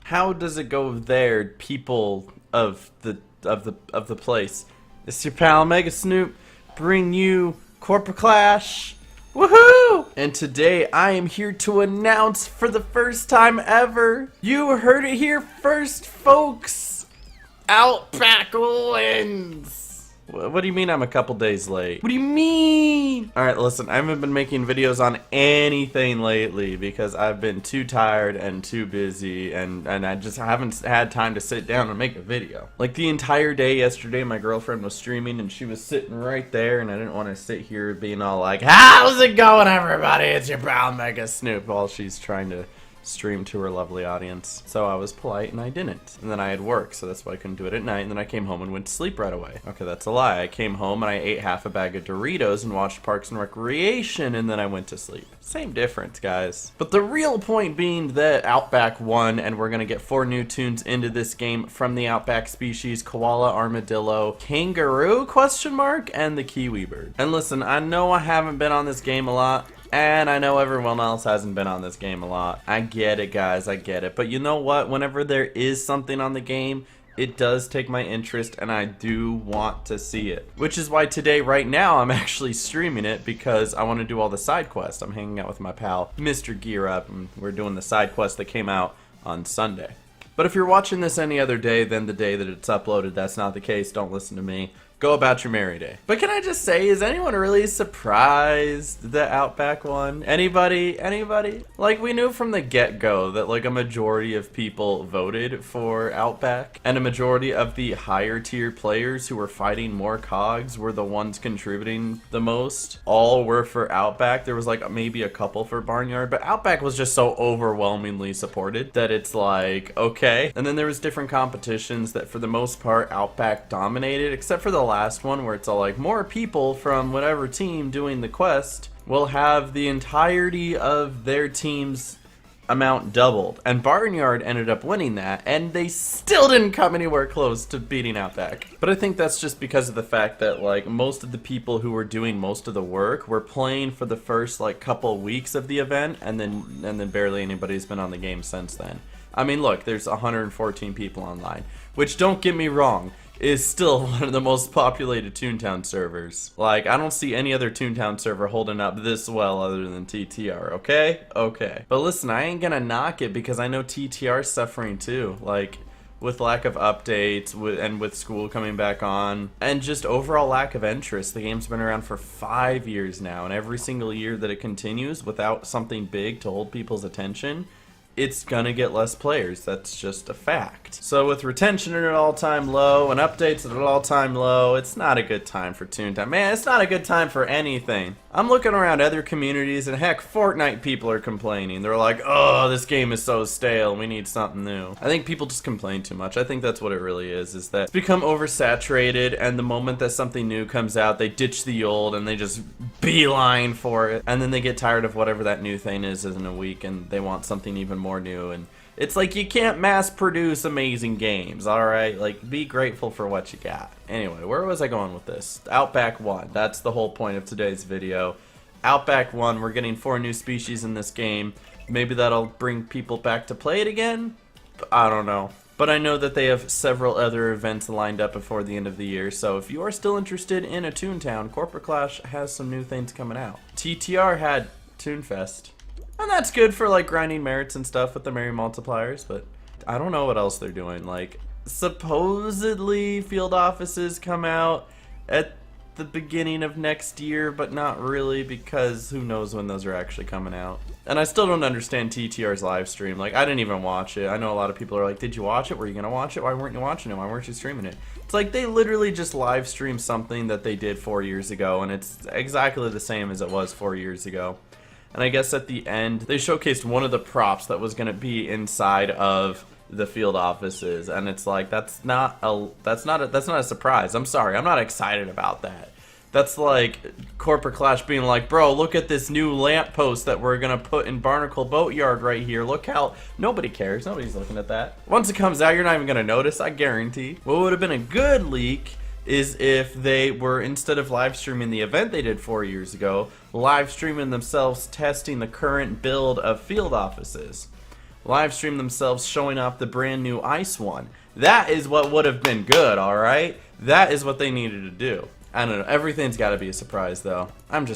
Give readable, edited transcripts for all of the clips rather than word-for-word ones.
How does it go there, people of the place? It's your pal Mega Snoop bring you Corporate Clash. Woohoo! And today I am here to announce for the first time ever, you heard it here first, folks, Outback Wins! What do you mean I'm a couple days late? What do you mean? Alright, listen, I haven't been making videos on anything lately because I've been too tired and too busy and I just haven't had time to sit down and make a video. Like the entire day yesterday, my girlfriend was streaming and she was sitting right there and I didn't want to sit here being all like, how's it going, everybody? It's your pal Mega Snoop, while she's trying to stream to her lovely audience. So I was polite and I didn't. And then I had work, so that's why I couldn't do it at night. And then I came home and went to sleep right away. Okay, that's a lie. I came home and I ate half a bag of Doritos and watched Parks and Recreation, and then I went to sleep. Same difference, guys. But the real point being that Outback won, and we're gonna get 4 new tunes into this game from the Outback species: koala, armadillo, kangaroo, and the kiwi bird. And listen, I know I haven't been on this game a lot, and I know everyone else hasn't been on this game a lot. I get it, guys, I get it. But you know what? Whenever there is something on the game, it does take my interest and I do want to see it. Which is why today, right now, I'm actually streaming it because I want to do all the side quests. I'm hanging out with my pal, Mr. Gear Up, and we're doing the side quest that came out on Sunday. But if you're watching this any other day than the day that it's uploaded, that's not the case. Don't listen to me. Go about your merry day. But can I just say, is anyone really surprised that Outback won? Anybody? Anybody? Like, we knew from the get-go that like a majority of people voted for Outback, and a majority of the higher tier players who were fighting more cogs were the ones contributing the most. All were for Outback. There was like maybe a couple for Barnyard, but Outback was just so overwhelmingly supported that it's like, okay. And then there was different competitions that for the most part Outback dominated, except for the last one where it's all like more people from whatever team doing the quest will have the entirety of their team's amount doubled, and Barnyard ended up winning that, and they still didn't come anywhere close to beating Outback. But I think that's just because of the fact that like most of the people who were doing most of the work were playing for the first like couple weeks of the event, and then barely anybody's been on the game since then. I mean, look, there's 114 people online, which, don't get me wrong, is still one of the most populated Toontown servers. Like, I don't see any other Toontown server holding up this well other than TTR, okay? Okay. But listen, I ain't gonna knock it because I know TTR's suffering too. Like, with lack of updates, and with school coming back on, and just overall lack of interest. The game's been around for 5 years now, and every single year that it continues without something big to hold people's attention, it's gonna get less players. That's just a fact. So with retention at an all-time low and updates at an all-time low, it's not a good time for Toontown. Man, it's not a good time for anything. I'm looking around other communities, and heck, Fortnite people are complaining. They're like, oh, this game is so stale, we need something new. I think people just complain too much. I think that's what it really is that it's become oversaturated, and the moment that something new comes out, they ditch the old and they just beeline for it, and then they get tired of whatever that new thing is in a week, and they want something even more new. And it's like, you can't mass produce amazing games, alright? Like, be grateful for what you got. Anyway, where was I going with this? Outback won. That's the whole point of today's video. Outback won. We're getting 4 new species in this game. Maybe that'll bring people back to play it again? I don't know. But I know that they have several other events lined up before the end of the year, so if you are still interested in a Toontown, Corporate Clash has some new things coming out. TTR had Toonfest, and that's good for like grinding merits and stuff with the Merry multipliers, but I don't know what else they're doing. Like, supposedly field offices come out at the beginning of next year, but not really, because who knows when those are actually coming out. And I still don't understand TTR's live stream. Like, I didn't even watch it. I know a lot of people are like, did you watch it? Were you gonna watch it? Why weren't you watching it? Why weren't you streaming it? It's like they literally just live streamed something that they did 4 years ago, and it's exactly the same as it was 4 years ago. And I guess at the end, they showcased one of the props that was gonna be inside of the field offices, and it's like, that's not a surprise. I'm sorry, I'm not excited about that. That's like Corporate Clash being like, bro, look at this new lamppost that we're gonna put in Barnacle Boatyard right here. Look how... Nobody cares. Nobody's looking at that. Once it comes out, you're not even gonna notice, I guarantee. What would have been a good leak is if they were, instead of live streaming the event they did 4 years ago, live streaming themselves testing the current build of field offices. live stream themselves showing off the brand new ice one. That is what would have been good, alright? That is what they needed to do. I don't know, everything's gotta be a surprise though. I'm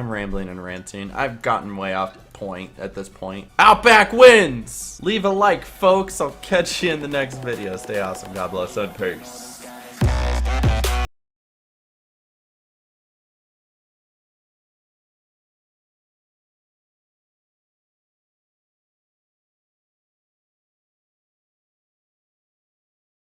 rambling and ranting. I've gotten way off point at this point. Outback wins! Leave a like, folks. I'll catch you in the next video. Stay awesome. God bless and peace.